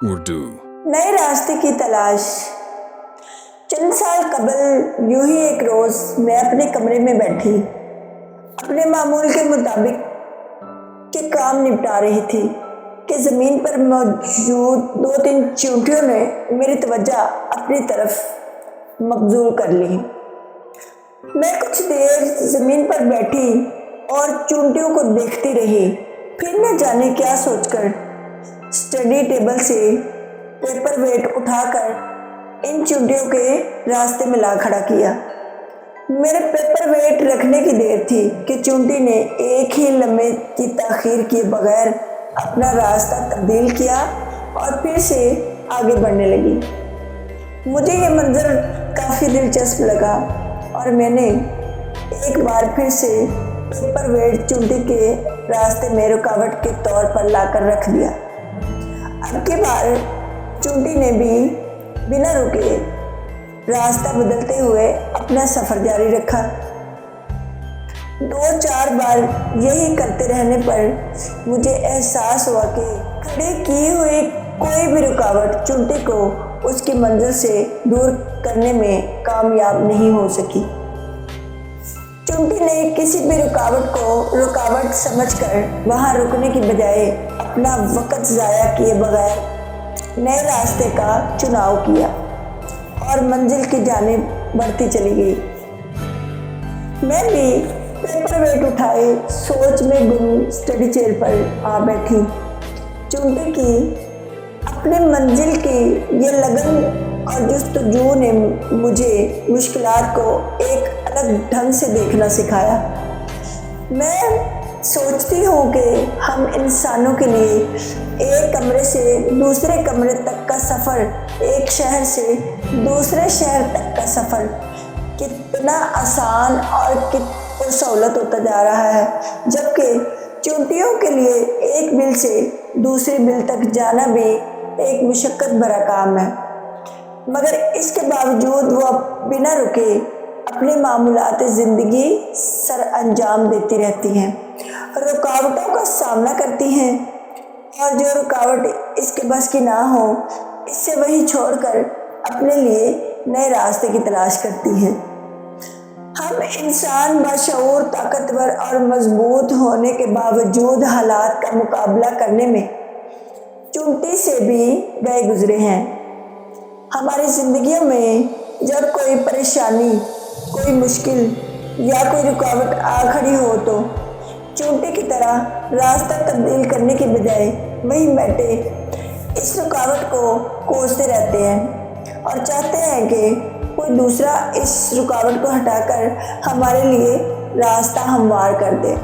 اردو نئے راستے کی تلاش۔ چند سال قبل یوں ہی ایک روز میں اپنے کمرے میں بیٹھی اپنے معمول کے مطابق کے کام نپٹا رہی تھی کہ زمین پر موجود 2-3 چیونٹیوں نے میری توجہ اپنی طرف مبذول کر لی۔ میں کچھ دیر زمین پر بیٹھی اور چیونٹیوں کو دیکھتی رہی، پھر نہ جانے کیا سوچ کر اسٹڈی ٹیبل سے پیپر ویٹ اٹھا کر ان چیونٹیوں کے راستے میں لا کھڑا کیا۔ میرے پیپر ویٹ رکھنے کی دیر تھی کہ چیونٹی نے ایک ہی لمحے کی تاخیر کیے بغیر اپنا راستہ تبدیل کیا اور پھر سے آگے بڑھنے لگی۔ مجھے یہ منظر کافی دلچسپ لگا اور میں نے ایک بار پھر سے پیپر ویٹ چیونٹی کے راستے میں رکاوٹ کے طور پر لا کر رکھ دیا۔ اب کی بار چیونٹی نے بھی بنا رکے راستہ بدلتے ہوئے اپنا سفر جاری رکھا۔ 2-4 بار یہی کرتے رہنے پر مجھے احساس ہوا کہ کھڑی کی ہوئی کوئی بھی رکاوٹ چیونٹی کو اس کی منزل سے دور کرنے میں کامیاب نہیں ہو سکی۔ چیونٹی نے کسی بھی رکاوٹ کو رکاوٹ سمجھ کر وہاں رکنے کی بجائے اپنا وقت ضائع کیے بغیر نئے راستے کا چناؤ کیا اور منزل کی جانب بڑھتی چلی گئی۔ میں بھی پیپر ویٹ اٹھائے سوچ میں گم اسٹڈی چیئر پر آ بیٹھی۔ چیونٹی کی اپنے منزل کی یہ لگن اور جستجو نے مجھے مشکلات کو ایک الگ ڈھنگ سے دیکھنا سکھایا۔ میں سوچتی ہوں کہ ہم انسانوں کے لیے ایک کمرے سے دوسرے کمرے تک کا سفر، ایک شہر سے دوسرے شہر تک کا سفر کتنا آسان اور کتنا سہولت ہوتا جا رہا ہے، جبکہ چیونٹیوں کے لیے ایک بل سے دوسری بل تک جانا بھی ایک مشقت بھرا کام ہے، مگر اس کے باوجود وہ بنا رکے اپنے معمولات زندگی سر انجام دیتی رہتی ہیں، رکاوٹوں کا سامنا کرتی ہیں، اور جو رکاوٹ اس کے بس کی نہ ہو اس سے وہی چھوڑ کر اپنے لیے نئے راستے کی تلاش کرتی ہیں۔ ہم انسان باشعور، طاقتور اور مضبوط ہونے کے باوجود حالات کا مقابلہ کرنے میں چیونٹی سے بھی گئے گزرے ہیں۔ ہماری زندگیوں میں جب کوئی پریشانی، کوئی مشکل یا کوئی رکاوٹ آ کھڑی ہو تو چیونٹی کی طرح راستہ تبدیل کرنے کی بجائے وہیں بیٹھے اس رکاوٹ کو کوستے رہتے ہیں اور چاہتے ہیں کہ کوئی دوسرا اس رکاوٹ کو ہٹا کر ہمارے لیے راستہ ہموار کر دے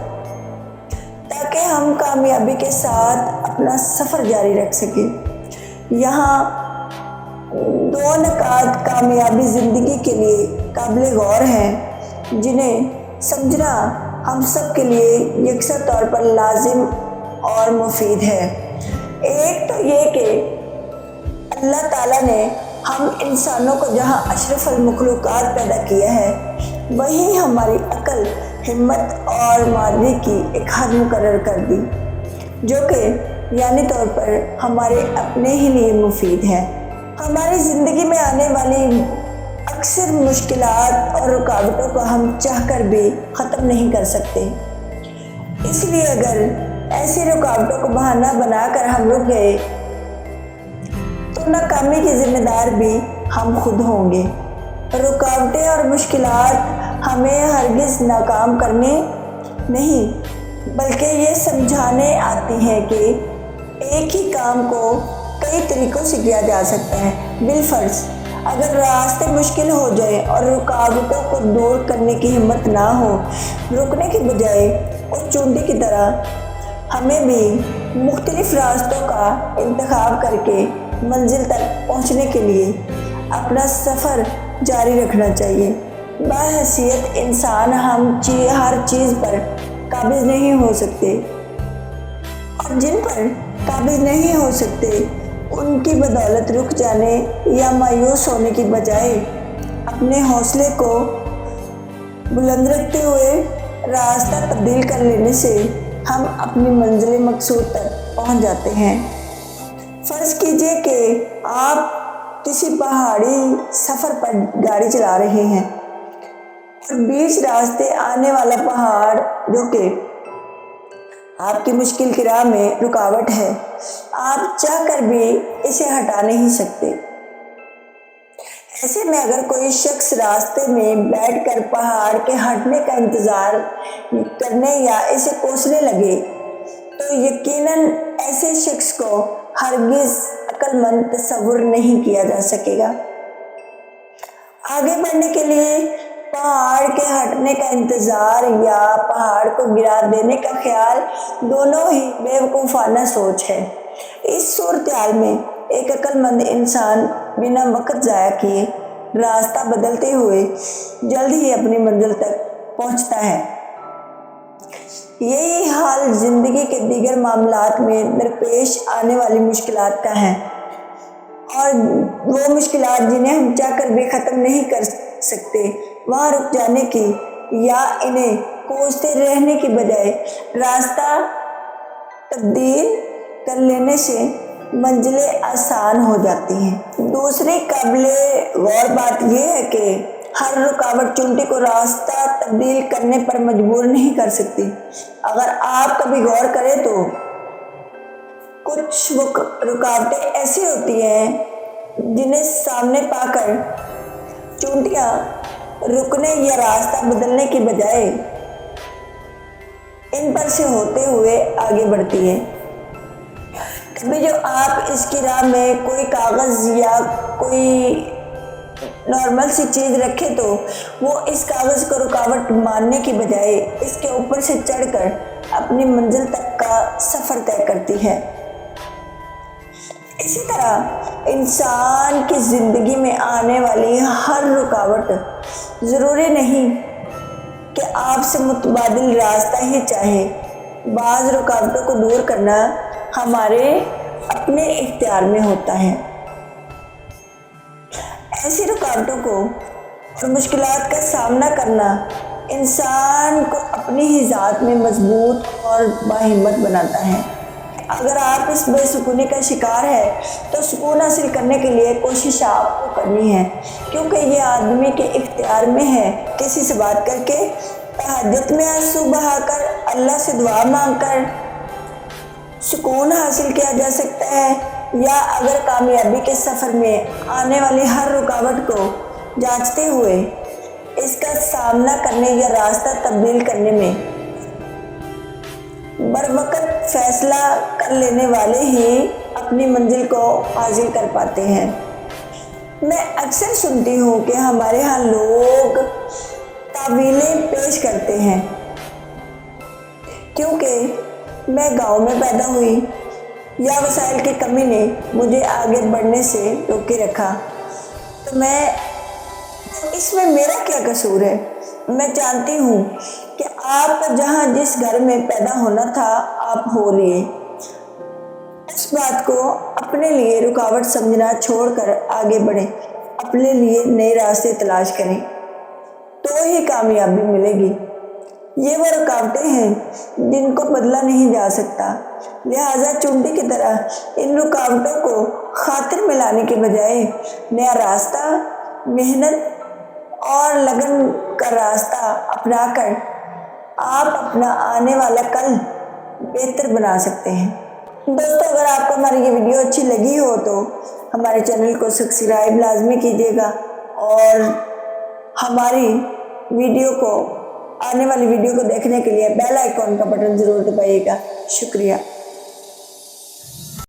تاکہ ہم کامیابی کے ساتھ اپنا سفر جاری رکھ سکیں۔ یہاں 2 نکات کامیابی زندگی کے لیے قابل غور ہیں جنہیں سمجھنا ہم سب کے لیے یکساں طور پر لازم اور مفید ہے۔ ایک تو یہ کہ اللہ تعالیٰ نے ہم انسانوں کو جہاں اشرف المخلوقات پیدا کیا ہے وہیں ہماری عقل، ہمت اور مادی کی ایک حد مقرر کر دی جو کہ یعنی طور پر ہمارے اپنے ہی لیے مفید ہے۔ ہماری زندگی میں آنے والی اکثر مشکلات اور رکاوٹوں کو ہم چاہ کر بھی ختم نہیں کر سکتے، اس لیے اگر ایسی رکاوٹوں کو بہانہ بنا کر ہم رک گئے تو ناکامی کی ذمہ دار بھی ہم خود ہوں گے۔ رکاوٹیں اور مشکلات ہمیں ہرگز ناکام کرنے نہیں بلکہ یہ سمجھانے آتی ہیں کہ ایک ہی کام کو کئی طریقوں سے کیا جا سکتا ہے۔ بالفرض اگر راستے مشکل ہو جائے اور رکاوٹوں کو دور کرنے کی ہمت نہ ہو، رکنے کی بجائے اس چیونٹی کی طرح ہمیں بھی مختلف راستوں کا انتخاب کر کے منزل تک پہنچنے کے لیے اپنا سفر جاری رکھنا چاہیے۔ بحیثیت انسان ہم ہر چیز پر قابض نہیں ہو سکتے، اور جن پر قابض نہیں ہو سکتے ان کی بدولت رک جانے یا مایوس ہونے کی بجائے اپنے حوصلے کو بلند رکھتے ہوئے راستہ تبدیل کر لینے سے ہم اپنی منزل مقصود تک پہنچ جاتے ہیں۔ فرض کیجئے کہ آپ کسی پہاڑی سفر پر گاڑی چلا رہے ہیں اور بیچ راستے آنے والا پہاڑ جو کہ آپ کی مشکل کی راہ میں رکاوٹ ہے، آپ چاہ کر بھی اسے ہٹا نہیں سکتے۔ ایسے میں اگر کوئی شخص راستے میں بیٹھ کر پہاڑ کے ہٹنے کا انتظار کرنے یا اسے کوسنے لگے تو یقیناً ایسے شخص کو ہرگز عقل مند تصور نہیں کیا جا سکے گا۔ آگے بڑھنے کے لیے پہاڑ کے ہٹنے کا انتظار یا پہاڑ کو گرا دینے کا خیال دونوں ہی بے وقوفانہ سوچ ہے۔ اس صورتحال میں ایک عقل مند انسان بنا وقت ضائع کیے راستہ بدلتے ہوئے جلد ہی اپنی منزل تک پہنچتا ہے۔ یہی حال زندگی کے دیگر معاملات میں درپیش آنے والی مشکلات کا ہے، اور وہ مشکلات جنہیں ہم چاہ کر بھی ختم نہیں کر سکتے، وہاں رک جانے کی یا انہیں کوستے رہنے کی بجائے راستہ تبدیل کر لینے سے منزلیں آسان ہو جاتی ہیں۔ دوسری قابل غور بات یہ ہے کہ ہر رکاوٹ چونٹی کو راستہ تبدیل کرنے پر مجبور نہیں کر سکتی۔ اگر آپ کبھی غور کریں تو کچھ رکاوٹیں ایسی ہوتی ہیں جنہیں سامنے پا کر چونٹیاں رکنے یا راستہ بدلنے کی بجائے ان پر سے ہوتے ہوئے آگے بڑھتی ہیں۔ کبھی جو آپ اس کی راہ میں کوئی کاغذ یا کوئی نارمل سی چیز رکھے تو وہ اس کاغذ کو رکاوٹ ماننے کی بجائے اس کے اوپر سے چڑھ کر اپنی منزل تک کا سفر طے کرتی ہے۔ اسی طرح انسان کی زندگی میں آنے والی ہر رکاوٹ ضروری نہیں کہ آپ سے متبادل راستہ ہی چاہے۔ بعض رکاوٹوں کو دور کرنا ہمارے اپنے اختیار میں ہوتا ہے۔ ایسی رکاوٹوں کو اور مشکلات کا سامنا کرنا انسان کو اپنی ہی ذات میں مضبوط اور باہمت بناتا ہے۔ اگر آپ اس بے سکونی کا شکار ہے تو سکون حاصل کرنے کے لیے کوشش آپ کو کرنی ہے، کیونکہ یہ آدمی کے اختیار میں ہے۔ کسی سے بات کر کے، تہجد میں آنسو بہا کر، اللہ سے دعا مانگ کر سکون حاصل کیا جا سکتا ہے، یا اگر کامیابی کے سفر میں آنے والی ہر رکاوٹ کو جانچتے ہوئے اس کا سامنا کرنے یا راستہ تبدیل کرنے میں بروقت فیصلہ کر لینے والے ہی اپنی منزل کو حاصل کر پاتے ہیں۔ میں اکثر سنتی ہوں کہ ہمارے ہاں لوگ تعویلیں پیش کرتے ہیں کیونکہ میں گاؤں میں پیدا ہوئی یا وسائل کی کمی نے مجھے آگے بڑھنے سے روکے رکھا، تو اس میں میرا کیا قصور ہے؟ میں جانتی ہوں کہ آپ کا جہاں جس گھر میں پیدا ہونا تھا آپ ہو لیے۔ اس بات کو اپنے لیے رکاوٹ سمجھنا چھوڑ کر آگے بڑھیں، اپنے لیے نئے راستے تلاش کریں، تو ہی کامیابی ملے گی۔ یہ وہ رکاوٹیں ہیں جن کو بدلا نہیں جا سکتا، لہٰذا چونٹی کی طرح ان رکاوٹوں کو خاطر میں لانے کے بجائے نیا راستہ، محنت اور لگن کا راستہ اپنا کر آپ اپنا آنے والا کل بہتر بنا سکتے ہیں۔ دوستو، اگر آپ کو ہماری یہ ویڈیو اچھی لگی ہو تو ہمارے چینل کو سبسکرائب لازمی کیجیے گا، اور ہماری ویڈیو کو آنے والی ویڈیو کو دیکھنے کے لیے بیل آئیکن کا بٹن ضرور دبائیے گا۔ شکریہ۔